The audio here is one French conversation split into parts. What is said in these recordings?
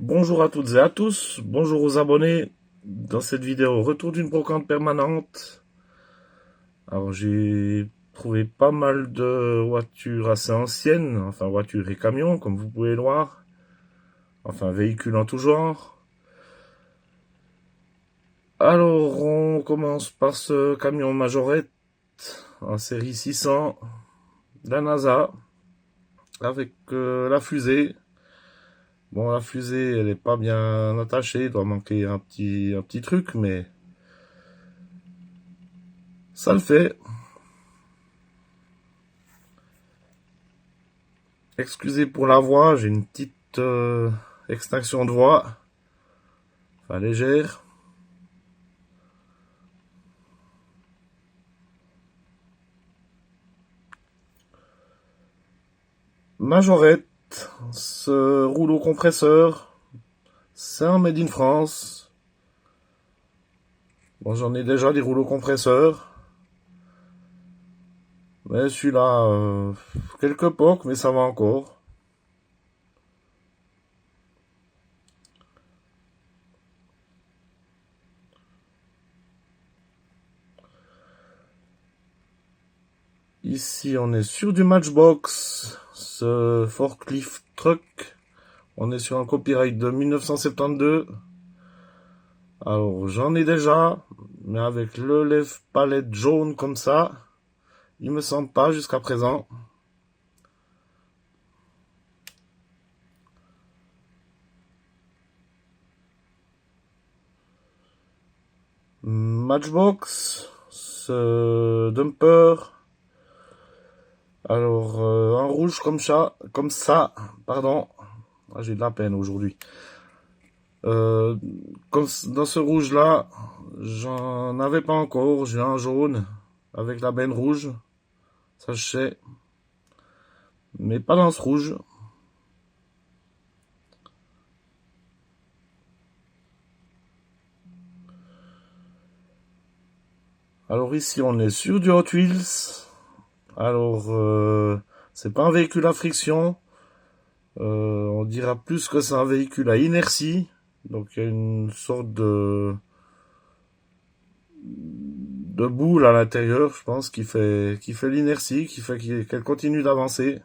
Bonjour à toutes et à tous, bonjour aux abonnés. Dans cette vidéo, retour d'une brocante permanente. Alors j'ai trouvé pas mal de voitures assez anciennes, enfin voitures et camions comme vous pouvez le voir. Enfin véhicules en tout genre. Alors on commence par ce camion majorette en série 600 de la NASA avec la fusée. Bon, la fusée elle est pas bien attachée, il doit manquer un petit truc, mais ça le fait. Excusez pour la voix, j'ai une petite extinction de voix, enfin légère. Majorette, ce rouleau compresseur, c'est un Made in France. Bon, j'en ai déjà des rouleaux compresseurs, mais celui-là, quelques pocs, mais ça va encore. Ici, on est sur du Matchbox, ce forklift truck. On est sur un copyright de 1972. Alors, j'en ai déjà, mais avec le lève palette jaune comme ça, il me semble pas jusqu'à présent. Matchbox, ce dumper. Alors, un rouge comme ça, pardon. Ah, j'ai de la peine aujourd'hui. Euh, Comme dans ce rouge-là, j'en avais pas encore. J'ai un jaune avec la benne rouge, ça je sais. Mais pas dans ce rouge. Alors ici, on est sur du Hot Wheels. Alors, c'est pas un véhicule à friction. On dira plus que c'est un véhicule à inertie. Donc il y a une sorte de boule à l'intérieur, je pense, qui fait l'inertie, qui fait qu'elle continue d'avancer.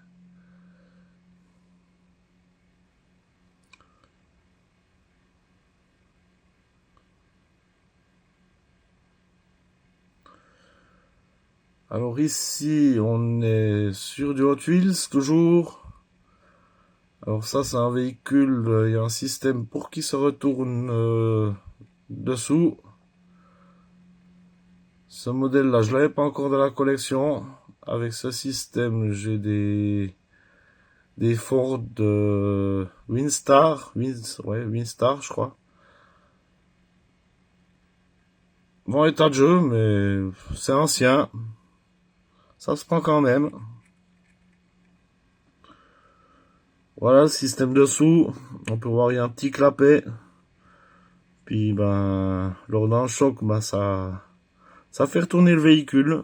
Alors ici, on est sur du Hot Wheels, toujours. Alors ça, c'est un véhicule, il y a un système pour qu'il se retourne dessous. Ce modèle-là, je l'avais pas encore dans la collection. Avec ce système, j'ai des Ford Windstar, ouais, Windstar, je crois. Bon état de jeu, mais c'est ancien. Ça se prend quand même. Voilà le système dessous. On peut voir il y a un petit clapet. Puis ben lors d'un choc, ben ça fait retourner le véhicule.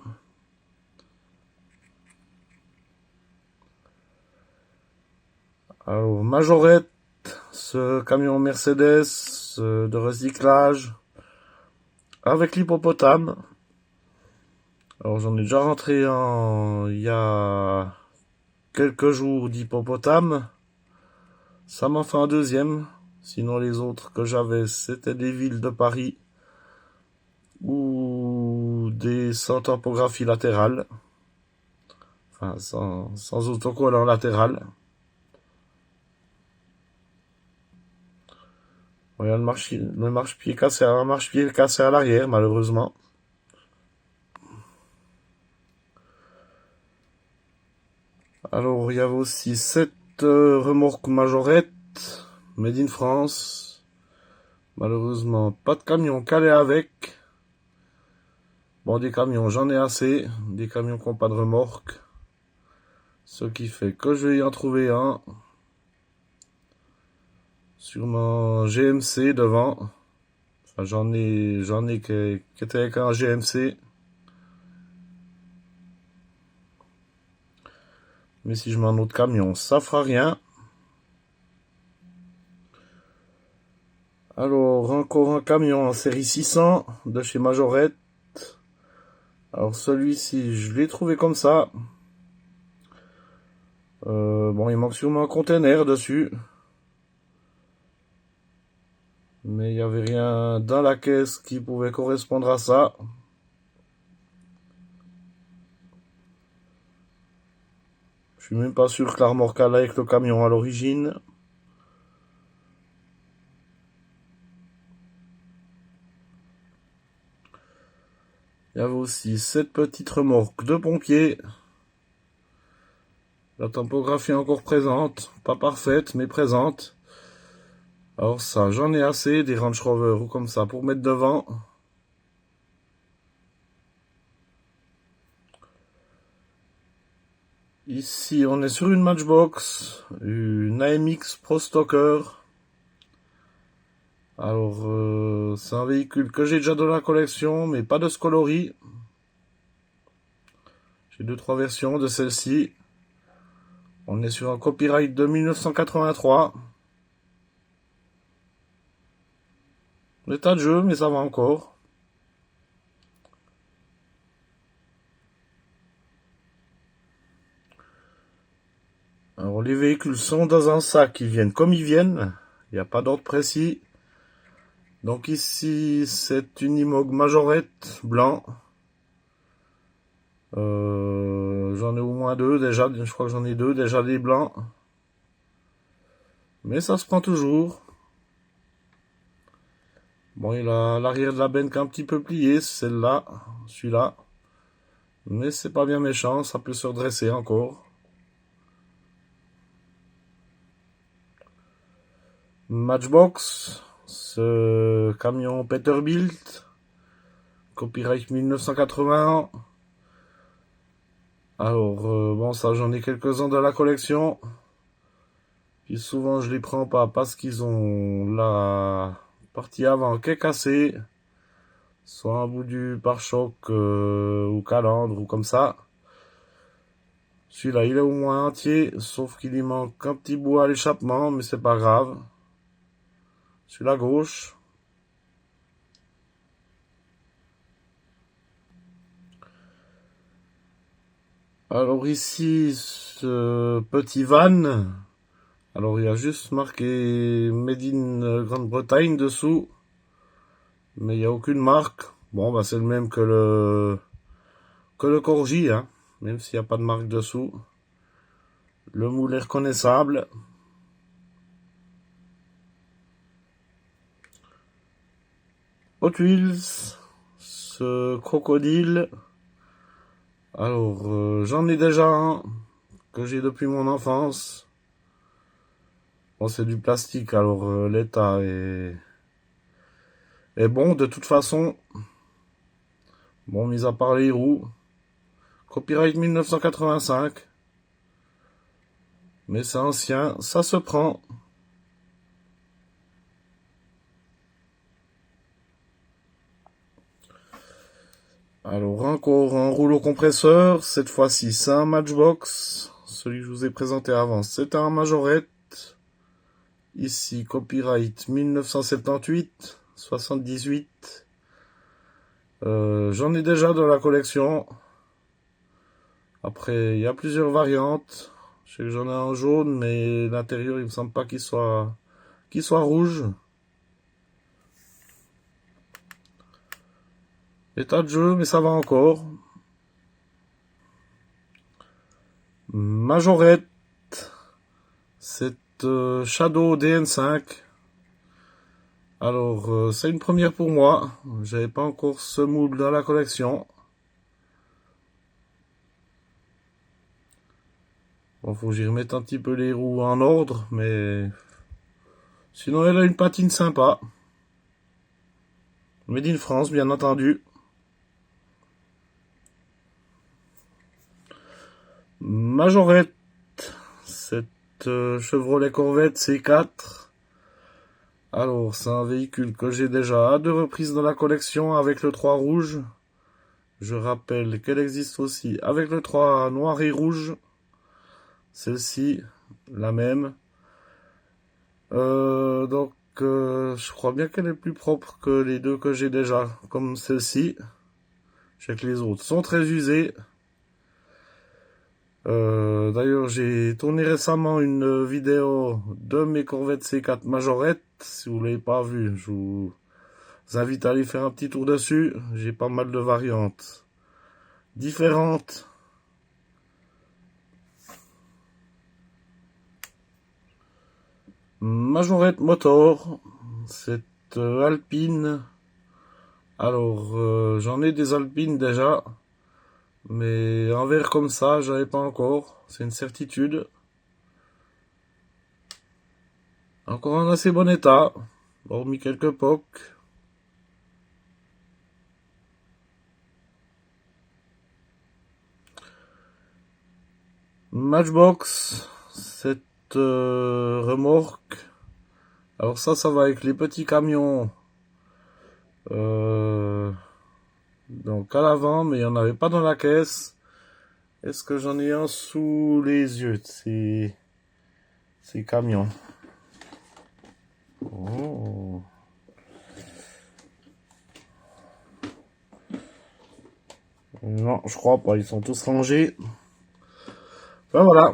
Alors Majorette, ce camion Mercedes de recyclage avec l'hippopotame. Alors j'en ai déjà rentré un il y a quelques jours d'hippopotame. Ça m'en fait un deuxième. Sinon les autres que j'avais c'était des villes de Paris ou des sans topographie latérale. Enfin sans autocollant latéral. Il y a le marche-pied cassé, un marche-pied cassé à l'arrière malheureusement. Alors il y avait aussi cette remorque majorette made in France. Malheureusement pas de camion calé avec. Bon, des camions j'en ai assez, des camions qui n'ont pas de remorque. Ce qui fait que je vais y en trouver un. Sûrement GMC devant. Enfin, j'en ai qui étaient avec un GMC. Mais si je mets un autre camion, ça fera rien. Alors, encore un camion en série 600 de chez Majorette. Alors, celui-ci, je l'ai trouvé comme ça. Bon, il manque sûrement un container dessus. Mais il n'y avait rien dans la caisse qui pouvait correspondre à ça. Je suis même pas sûr que la remorque allait avec le camion à l'origine. Il y avait aussi cette petite remorque de pompier. La topographie est encore présente, pas parfaite, mais présente. Alors ça, j'en ai assez, des Range Rover ou comme ça, pour mettre devant. Ici, on est sur une Matchbox, une AMX Pro Stocker. Alors, c'est un véhicule que j'ai déjà dans la collection, mais pas de ce coloris. J'ai 2-3 versions de celle-ci. On est sur un copyright de 1983. L'état de jeu, mais ça va encore. Alors, les véhicules sont dans un sac, ils viennent comme ils viennent. Il n'y a pas d'ordre précis. Donc ici, c'est une Immog Majorette blanc. J'en ai au moins deux déjà, je crois que j'en ai deux déjà des blancs. Mais ça se prend toujours. Bon, il a l'arrière de la benne qui est un petit peu plié, celle-là, celui-là. Mais c'est pas bien méchant, ça peut se redresser encore. Matchbox, ce camion Peterbilt, copyright 1981. Alors, bon, ça j'en ai quelques-uns de la collection. Puis souvent je les prends pas parce qu'ils ont la partie avant qui est cassée. Soit un bout du pare-choc ou calandre ou comme ça. Celui-là il est au moins entier, sauf qu'il y manque un petit bout à l'échappement, mais c'est pas grave. Celui-là gauche. Alors ici, ce petit van. Alors il y a juste marqué Made in Grande-Bretagne dessous. Mais il n'y a aucune marque. Bon, bah c'est le même que le Corgi, hein, même s'il n'y a pas de marque dessous. Le moule est reconnaissable. Hot Wheels, ce crocodile. Alors, j'en ai déjà un que j'ai depuis mon enfance. Bon, c'est du plastique, alors l'état est bon de toute façon. Bon, mis à part les roues. Copyright 1985. Mais c'est ancien, ça se prend. Alors encore un rouleau compresseur, cette fois-ci c'est un Matchbox. Celui que je vous ai présenté avant, c'est un Majorette. Ici, copyright 1978, 78. J'en ai déjà dans la collection. Après, il y a plusieurs variantes. Je sais que j'en ai un jaune, mais l'intérieur, il me semble pas qu'il soit rouge. État de jeu, mais ça va encore. Majorette, cette Shadow DN5. Alors, c'est une première pour moi. J'avais pas encore ce moule dans la collection. Bon, faut que j'y remette un petit peu les roues en ordre, mais sinon elle a une patine sympa. Made in France, bien entendu. Majorette, cette Chevrolet Corvette C4. Alors, c'est un véhicule que j'ai déjà à 2 reprises dans la collection avec le 3 rouge. Je rappelle qu'elle existe aussi avec le 3 noir et rouge. Celle-ci, la même. Donc, je crois bien qu'elle est plus propre que les deux que j'ai déjà, comme celle-ci. Je sais que les autres sont très usées. D'ailleurs, j'ai tourné récemment une vidéo de mes Corvette C4 Majorette. Si vous l'avez pas vu, je vous invite à aller faire un petit tour dessus. J'ai pas mal de variantes différentes. Majorette Motor, cette Alpine. Alors, j'en ai des Alpines déjà, mais en verre comme ça, j'avais pas encore. C'est une certitude. Encore en assez bon état, hormis quelques pocs. Matchbox, cette remorque. Alors ça va avec les petits camions. Donc à l'avant, mais il n'y en avait pas dans la caisse. Est-ce que j'en ai un sous les yeux de ces camions? Oh. Non, je crois pas, ils sont tous rangés. Ben voilà.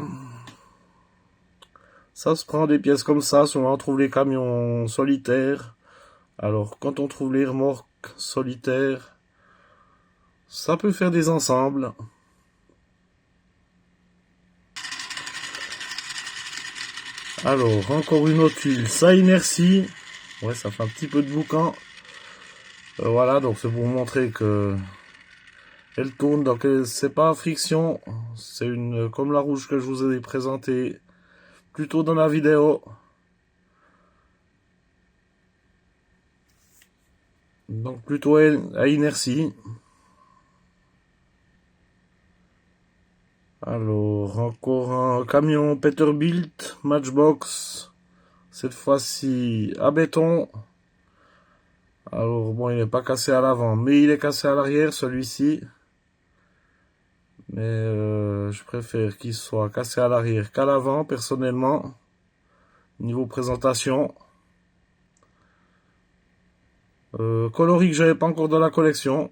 Ça se prend des pièces comme ça, souvent on trouve les camions solitaires. Alors quand on trouve les remorques solitaires, ça peut faire des ensembles. Alors, encore une autre huile, ça inertie. Ouais, ça fait un petit peu de boucan. Voilà, donc c'est pour vous montrer que elle tourne. Donc c'est pas à friction, c'est une comme la rouge que je vous ai présentée plus tôt dans la vidéo. Donc plutôt à inertie. Alors, encore un camion Peterbilt Matchbox. Cette fois-ci à béton. Alors bon, il n'est pas cassé à l'avant, mais il est cassé à l'arrière, celui-ci. Mais je préfère qu'il soit cassé à l'arrière qu'à l'avant, personnellement. Niveau présentation. Coloris que j'avais pas encore dans la collection.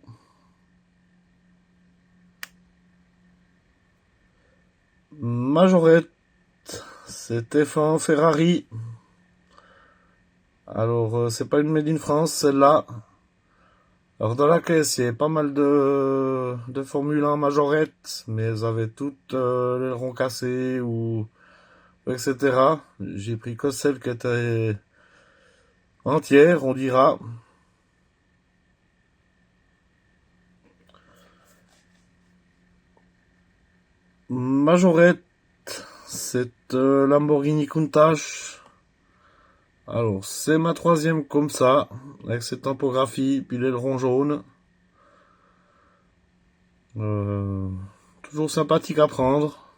Majorette, c'est F1 Ferrari. Alors, c'est pas une Made in France, celle-là. Alors, dans la caisse, il y avait pas mal de Formule 1 Majorette, mais elles avaient toutes l'aileron cassé ou etc. J'ai pris que celle qui était entière, on dira. Majorette, cette Lamborghini Countach. Alors, c'est ma troisième comme ça, avec cette typographie, puis l'aileron jaune. Toujours sympathique à prendre.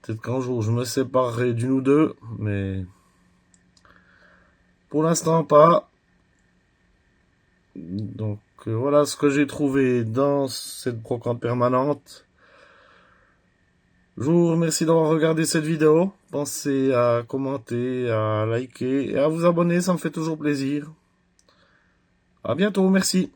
Peut-être qu'un jour je me séparerai d'une ou deux, mais pour l'instant pas. Donc voilà ce que j'ai trouvé dans cette brocante permanente. Je vous remercie d'avoir regardé cette vidéo. Pensez à commenter, à liker et à vous abonner, ça me fait toujours plaisir. À bientôt, merci.